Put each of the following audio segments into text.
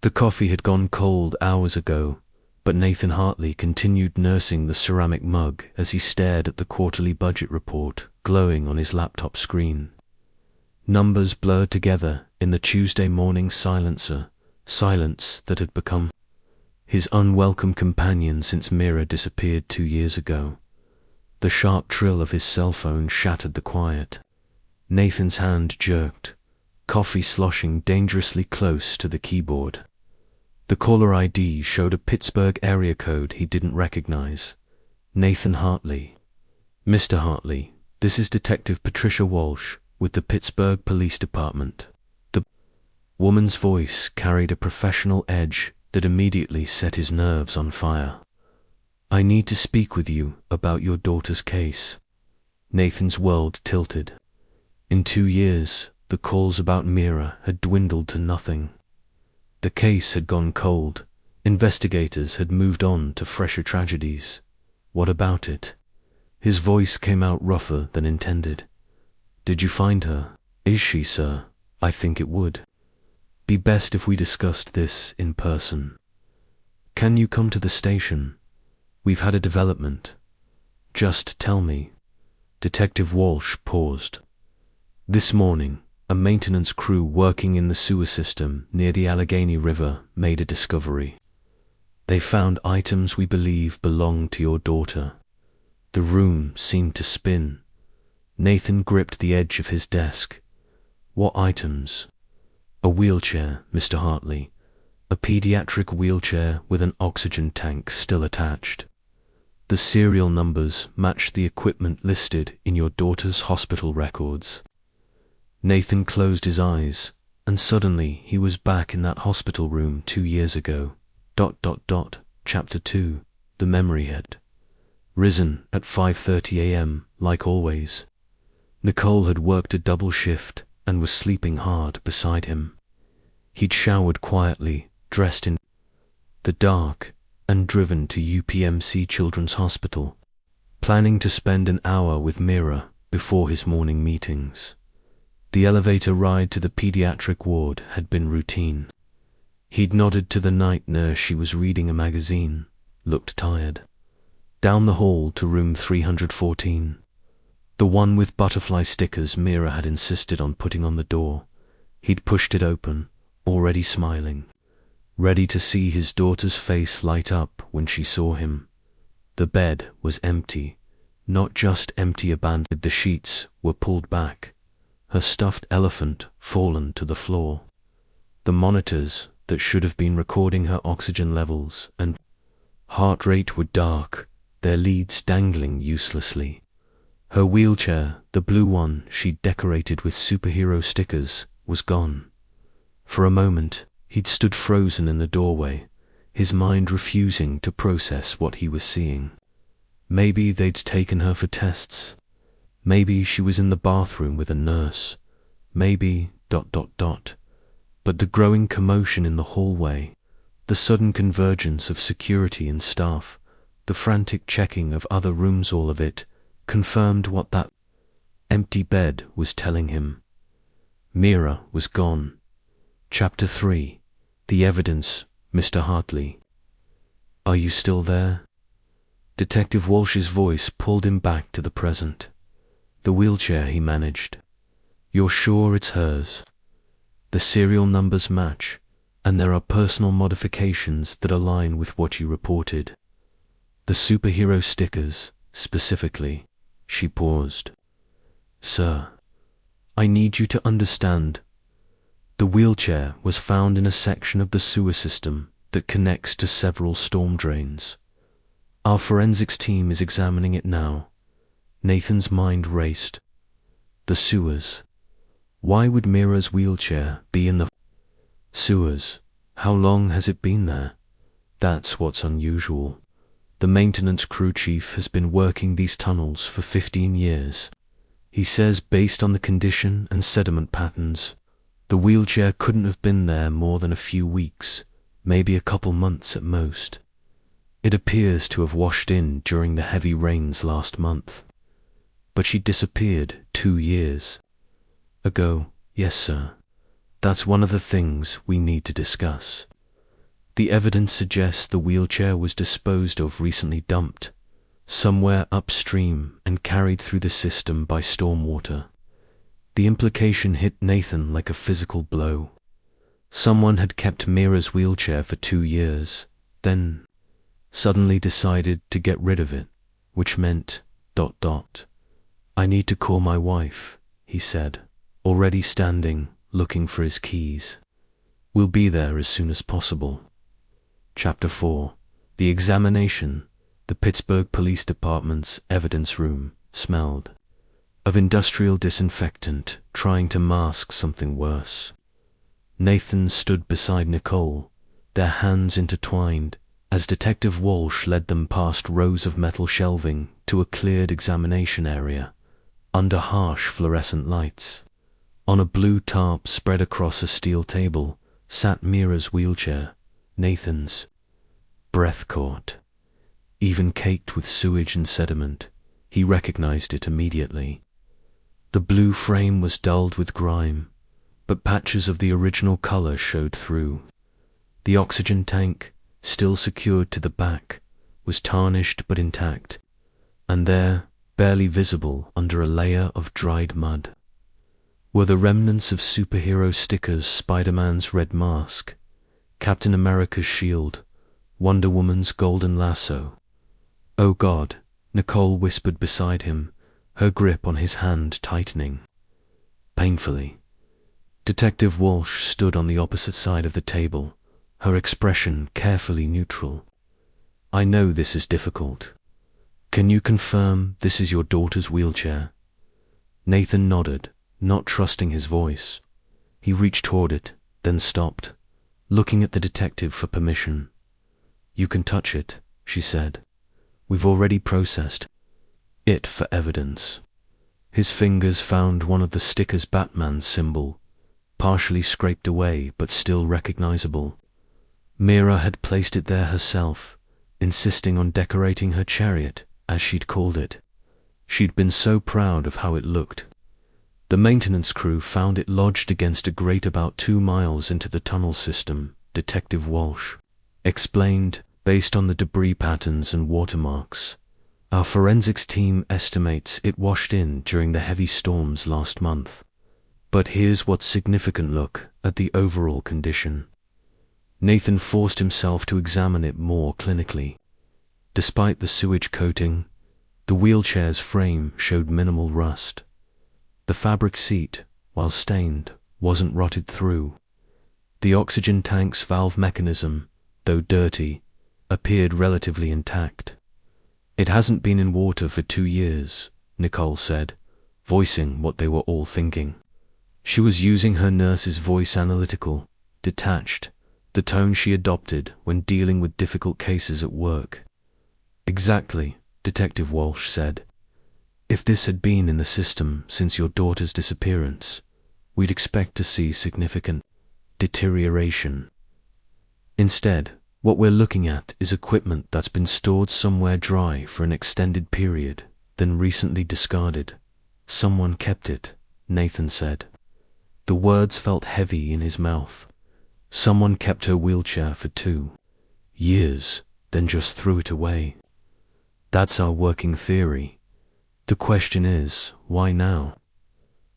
The coffee had gone cold hours ago, but Nathan Hartley continued nursing the ceramic mug as he stared at the quarterly budget report glowing on his laptop screen. Numbers blurred together in the Tuesday morning silencer, silence that had become his unwelcome companion since Mira disappeared 2 years ago. The sharp trill of his cell phone shattered the quiet. Nathan's hand jerked, coffee sloshing dangerously close to the keyboard. The caller ID showed a Pittsburgh area code he didn't recognize. Nathan Hartley. Mr. Hartley, this is Detective Patricia Walsh with the Pittsburgh Police Department. The woman's voice carried a professional edge that immediately set his nerves on fire. I need to speak with you about your daughter's case. Nathan's world tilted. In 2 years, the calls about Mira had dwindled to nothing. The case had gone cold. Investigators had moved on to fresher tragedies. What about it? His voice came out rougher than intended. Did you find her? Is she, sir? I think it would be best if we discussed this in person. Can you come to the station? We've had a development. Just tell me. Detective Walsh paused. This morning, a maintenance crew working in the sewer system near the Allegheny River made a discovery. They found items we believe belonged to your daughter. The room seemed to spin. Nathan gripped the edge of his desk. What items? A wheelchair, Mr. Hartley. A pediatric wheelchair with an oxygen tank still attached. The serial numbers matched the equipment listed in your daughter's hospital records. Nathan closed his eyes, and suddenly he was back in that hospital room 2 years ago. Chapter 2. The Memory Head. Risen at 5:30 a.m., like always. Nicole had worked a double shift and was sleeping hard beside him. He'd showered quietly, dressed in the dark, and driven to UPMC Children's Hospital, planning to spend an hour with Mira before his morning meetings. The elevator ride to the pediatric ward had been routine. He'd nodded to the night nurse. She was reading a magazine, looked tired. Down the hall to room 314, the one with butterfly stickers Mira had insisted on putting on the door. He'd pushed it open, already smiling, ready to see his daughter's face light up when she saw him. The bed was empty, not just empty, abandoned. The sheets were pulled back, her stuffed elephant fallen to the floor. The monitors that should have been recording her oxygen levels and heart rate were dark, their leads dangling uselessly. Her wheelchair, the blue one she'd decorated with superhero stickers, was gone. For a moment, he'd stood frozen in the doorway, his mind refusing to process what he was seeing. Maybe they'd taken her for tests. Maybe she was in the bathroom with a nurse. Maybe ... But the growing commotion in the hallway, the sudden convergence of security and staff, the frantic checking of other rooms, all of it confirmed what that empty bed was telling him. Mira was gone. Chapter 3. The Evidence, Mr. Hartley. Are you still there? Detective Walsh's voice pulled him back to the present. The wheelchair, he managed. You're sure it's hers? The serial numbers match, and there are personal modifications that align with what you reported. The superhero stickers, specifically. She paused. Sir, I need you to understand. The wheelchair was found in a section of the sewer system that connects to several storm drains. Our forensics team is examining it now. Nathan's mind raced. The sewers. Why would Mira's wheelchair be in the sewers? How long has it been there? That's what's unusual. The maintenance crew chief has been working these tunnels for 15 years. He says based on the condition and sediment patterns, the wheelchair couldn't have been there more than a few weeks, maybe a couple months at most. It appears to have washed in during the heavy rains last month. But she disappeared 2 years ago. Yes, sir. That's one of the things we need to discuss. The evidence suggests the wheelchair was disposed of recently, dumped somewhere upstream and carried through the system by stormwater. The implication hit Nathan like a physical blow. Someone had kept Mira's wheelchair for 2 years, then suddenly decided to get rid of it, which meant ... I need to call my wife, he said, already standing, looking for his keys. We'll be there as soon as possible. Chapter 4. The examination. The Pittsburgh Police Department's evidence room smelled of industrial disinfectant, trying to mask something worse. Nathan stood beside Nicole, their hands intertwined, as Detective Walsh led them past rows of metal shelving to a cleared examination area, under harsh fluorescent lights. On a blue tarp spread across a steel table sat Mira's wheelchair. Nathan's breath caught. Even caked with sewage and sediment, he recognized it immediately. The blue frame was dulled with grime, but patches of the original color showed through. The oxygen tank, still secured to the back, was tarnished but intact, and there, barely visible under a layer of dried mud, were the remnants of superhero stickers: Spider-Man's red mask, Captain America's shield, Wonder Woman's golden lasso. "Oh God," Nicole whispered beside him, her grip on his hand tightening painfully. Detective Walsh stood on the opposite side of the table, her expression carefully neutral. "I know this is difficult. Can you confirm this is your daughter's wheelchair?" Nathan nodded, not trusting his voice. He reached toward it, then stopped, looking at the detective for permission. "You can touch it," she said. "We've already processed it for evidence." His fingers found one of the stickers' Batman symbol, partially scraped away but still recognizable. Mira had placed it there herself, insisting on decorating her chariot, as she'd called it. She'd been so proud of how it looked. The maintenance crew found it lodged against a grate about 2 miles into the tunnel system, Detective Walsh explained, based on the debris patterns and watermarks. "Our forensics team estimates it washed in during the heavy storms last month. But here's what's significant: look at the overall condition." Nathan forced himself to examine it more clinically. Despite the sewage coating, the wheelchair's frame showed minimal rust. The fabric seat, while stained, wasn't rotted through. The oxygen tank's valve mechanism, though dirty, appeared relatively intact. "It hasn't been in water for 2 years, Nicole said, voicing what they were all thinking. She was using her nurse's voice, analytical, detached, the tone she adopted when dealing with difficult cases at work. "Exactly," Detective Walsh said. "If this had been in the system since your daughter's disappearance, we'd expect to see significant deterioration. Instead, what we're looking at is equipment that's been stored somewhere dry for an extended period, then recently discarded. Someone kept it," Nathan said. The words felt heavy in his mouth. Someone kept her wheelchair for 2 years, then just threw it away. That's our working theory. The question is, why now?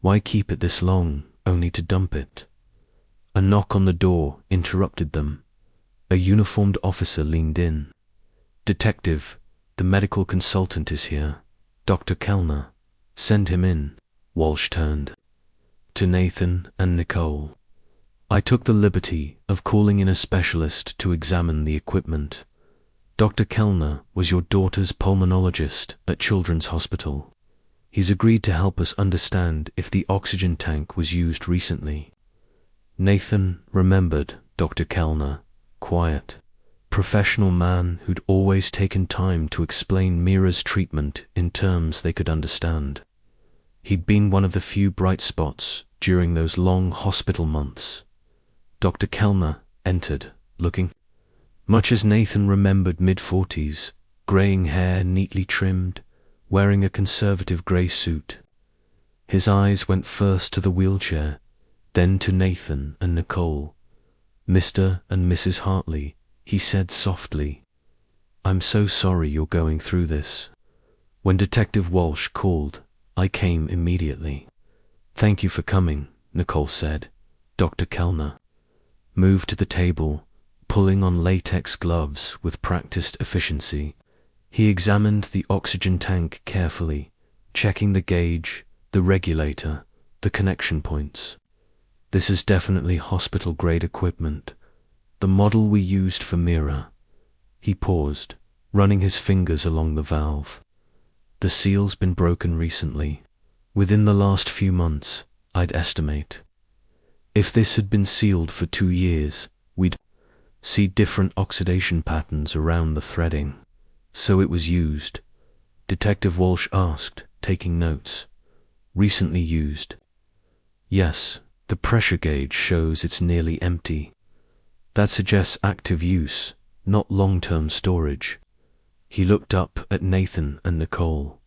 Why keep it this long, only to dump it? A knock on the door interrupted them. A uniformed officer leaned in. "Detective, the medical consultant is here. Dr. Kellner. Send him in." Walsh turned to Nathan and Nicole. "I took the liberty of calling in a specialist to examine the equipment. Dr. Kellner was your daughter's pulmonologist at Children's Hospital. He's agreed to help us understand if the oxygen tank was used recently." Nathan remembered Dr. Kellner, quiet, professional man who'd always taken time to explain Mira's treatment in terms they could understand. He'd been one of the few bright spots during those long hospital months. Dr. Kellner entered, looking much as Nathan remembered, mid-40s, graying hair neatly trimmed, wearing a conservative grey suit. His eyes went first to the wheelchair, then to Nathan and Nicole. "Mr. and Mrs. Hartley," he said softly. I'm so sorry you're going through this. When Detective Walsh called, I came immediately. Thank you for coming, Nicole said. Dr. Kellner moved to the table, pulling on latex gloves with practiced efficiency. He examined the oxygen tank carefully, checking the gauge, the regulator, the connection points. This is definitely hospital-grade equipment. The model we used for Mira. He paused, running his fingers along the valve. The seal's been broken recently. Within the last few months, I'd estimate. If this had been sealed for 2 years, we'd see different oxidation patterns around the threading. So it was used? Detective Walsh asked, taking notes. Recently used. Yes, the pressure gauge shows it's nearly empty. That suggests active use, not long-term storage. He looked up at Nathan and Nicole.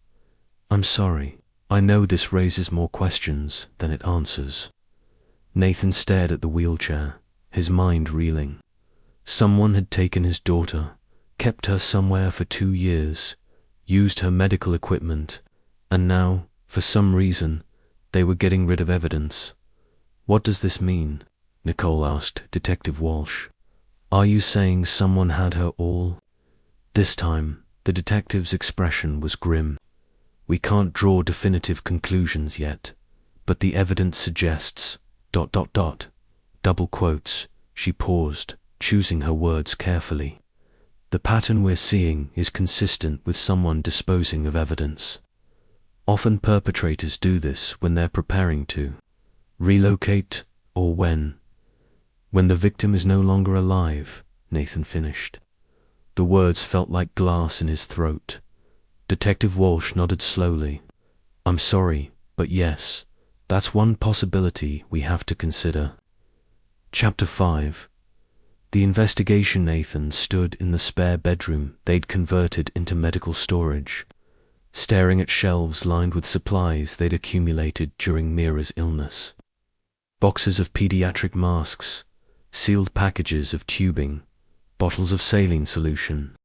I'm sorry, I know this raises more questions than it answers. Nathan stared at the wheelchair, his mind reeling. Someone had taken his daughter, kept her somewhere for 2 years, used her medical equipment, and now, for some reason, they were getting rid of evidence. What does this mean? Nicole asked Detective Walsh. Are you saying someone had her all? This time, the detective's expression was grim. We can't draw definitive conclusions yet, but the evidence suggests... Double quotes. She paused, choosing her words carefully. The pattern we're seeing is consistent with someone disposing of evidence. Often perpetrators do this when they're preparing to relocate, or when the victim is no longer alive, Nathan finished. The words felt like glass in his throat. Detective Walsh nodded slowly. I'm sorry, but yes, that's one possibility we have to consider. Chapter 5. The investigation. Nathan stood in the spare bedroom they'd converted into medical storage, staring at shelves lined with supplies they'd accumulated during Mira's illness. Boxes of pediatric masks, sealed packages of tubing, bottles of saline solution.